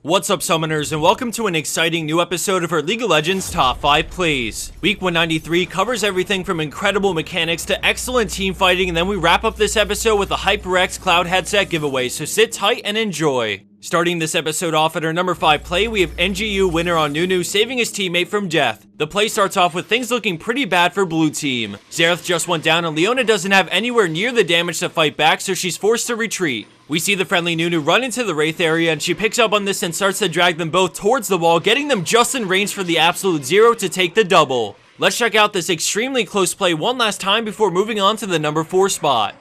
What's up, summoners, and welcome to an exciting new episode of our League of Legends Top 5 Plays. Week 193 covers everything from incredible mechanics to excellent team fighting, and then we wrap up this episode with a HyperX Cloud headset giveaway, so sit tight and enjoy. Starting this episode off at our number 5 play, we have NGU winner on Nunu saving his teammate from death. The play starts off with things looking pretty bad for blue team. Xerath just went down and Leona doesn't have anywhere near the damage to fight back, so she's forced to retreat. We see the friendly Nunu run into the Wraith area and she picks up on this and starts to drag them both towards the wall, getting them just in range for the absolute zero to take the double. Let's check out this extremely close play one last time before moving on to the number 4 spot.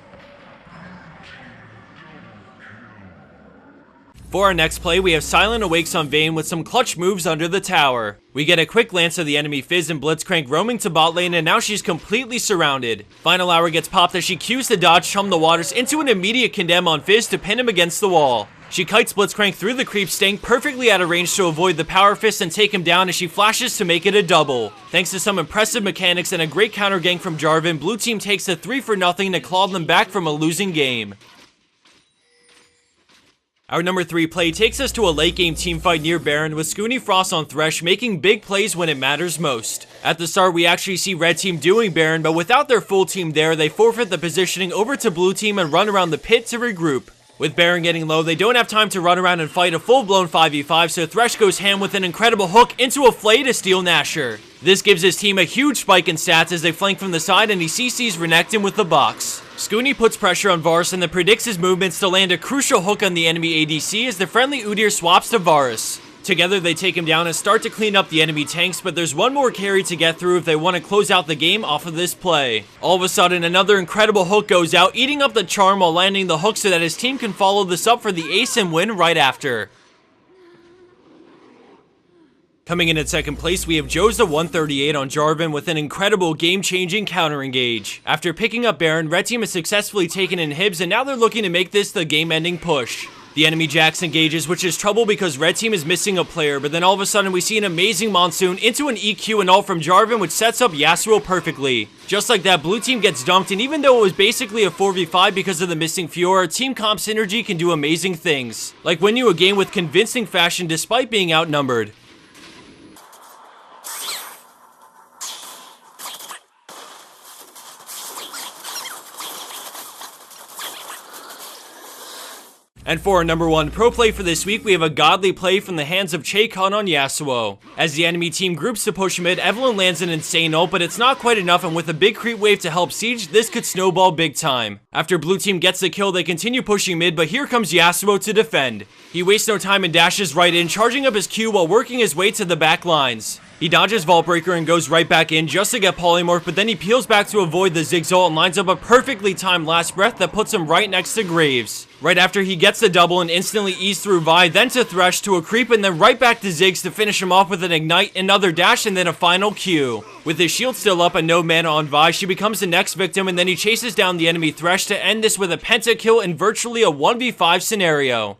For our next play, we have Silent Awakes on Vayne with some clutch moves under the tower. We get a quick glance of the enemy Fizz and Blitzcrank roaming to bot lane, and now she's completely surrounded. Final hour gets popped as she cues the dodge Chum the Waters into an immediate condemn on Fizz to pin him against the wall. She kites Blitzcrank through the creep, staying perfectly out of range to avoid the power fist and take him down as she flashes to make it a double. Thanks to some impressive mechanics and a great counter gank from Jarvan, blue team takes a 3-0 to claw them back from a losing game. Our number 3 play takes us to a late game teamfight near Baron with Scoonie Frost on Thresh making big plays when it matters most. At the start, we actually see red team doing Baron, but without their full team there, they forfeit the positioning over to blue team and run around the pit to regroup. With Baron getting low, they don't have time to run around and fight a full-blown 5v5, so Thresh goes ham with an incredible hook into a flay to steal Nashor. This gives his team a huge spike in stats as they flank from the side and he CCs Renekton with the box. Scoonie puts pressure on Varus and then predicts his movements to land a crucial hook on the enemy ADC as the friendly Udyr swaps to Varus. Together they take him down and start to clean up the enemy tanks, but there's one more carry to get through if they want to close out the game off of this play. All of a sudden, another incredible hook goes out, eating up the charm while landing the hook so that his team can follow this up for the ace and win right after. Coming in at second place, we have Joza 138 on Jarvan with an incredible game-changing counter engage. After picking up Baron, red team has successfully taken inhibs and now they're looking to make this the game-ending push. The enemy Jax engages, which is trouble because red team is missing a player, but then all of a sudden we see an amazing Monsoon into an EQ and ult from Jarvan, which sets up Yasuo perfectly. Just like that, blue team gets dunked, and even though it was basically a 4v5 because of the missing Fiora, team comp synergy can do amazing things, like win you a game with convincing fashion despite being outnumbered. And for our number 1 pro play for this week, we have a godly play from the hands of Chaycon on Yasuo. As the enemy team groups to push mid, Evelynn lands an insane ult, but it's not quite enough, and with a big creep wave to help siege, this could snowball big time. After blue team gets the kill, they continue pushing mid, but here comes Yasuo to defend. He wastes no time and dashes right in, charging up his Q while working his way to the back lines. He dodges Vault Breaker and goes right back in just to get Polymorph, but then he peels back to avoid the Ziggs ult and lines up a perfectly timed last breath that puts him right next to Graves. Right after he gets the double and instantly eats through Vi, then to Thresh to a creep and then right back to Ziggs to finish him off with an ignite, another dash, and then a final Q. With his shield still up and no mana on Vi, she becomes the next victim and then he chases down the enemy Thresh to end this with a pentakill in virtually a 1v5 scenario.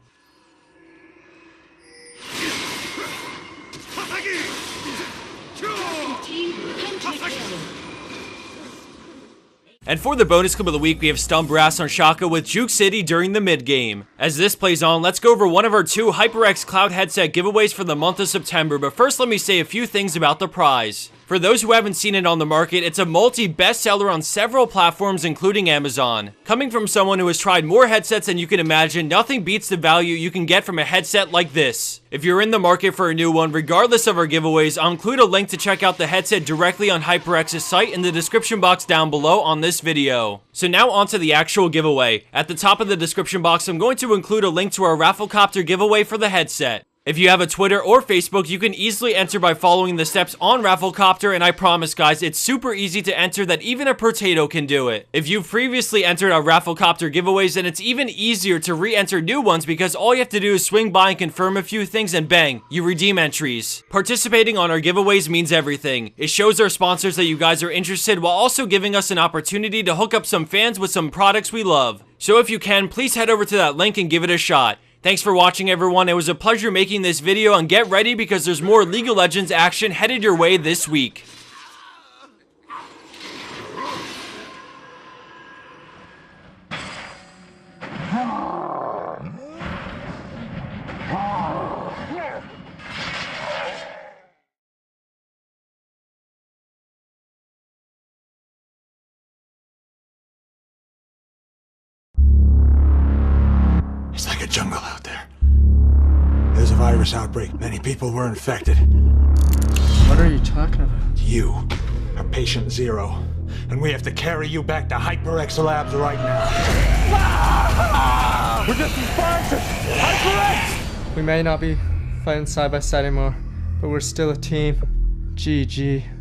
And for the bonus clip of the week, we have Stun Brass on Shaka with Juke City during the mid game. As this plays on, let's go over one of our 2 HyperX Cloud headset giveaways for the month of September, but first let me say a few things about the prize. For those who haven't seen it on the market, it's a multi-bestseller on several platforms including Amazon. Coming from someone who has tried more headsets than you can imagine, nothing beats the value you can get from a headset like this. If you're in the market for a new one, regardless of our giveaways, I'll include a link to check out the headset directly on HyperX's site in the description box down below on this video. So now onto the actual giveaway. At the top of the description box, I'm going to include a link to our Rafflecopter giveaway for the headset. If you have a Twitter or Facebook, you can easily enter by following the steps on Rafflecopter, and I promise guys, it's super easy to enter that even a potato can do it. If you've previously entered our Rafflecopter giveaways, then it's even easier to re-enter new ones because all you have to do is swing by and confirm a few things and bang, you redeem entries. Participating on our giveaways means everything. It shows our sponsors that you guys are interested while also giving us an opportunity to hook up some fans with some products we love. So if you can, please head over to that link and give it a shot. Thanks for watching, everyone. It was a pleasure making this video, and get ready because there's more League of Legends action headed your way this week. jungle out there. There's a virus outbreak. Many people were infected. What are you talking about? You are patient zero, and we have to carry you back to HyperX Labs right now. We're just responsive! HyperX! We may not be fighting side by side anymore, but we're still a team. GG.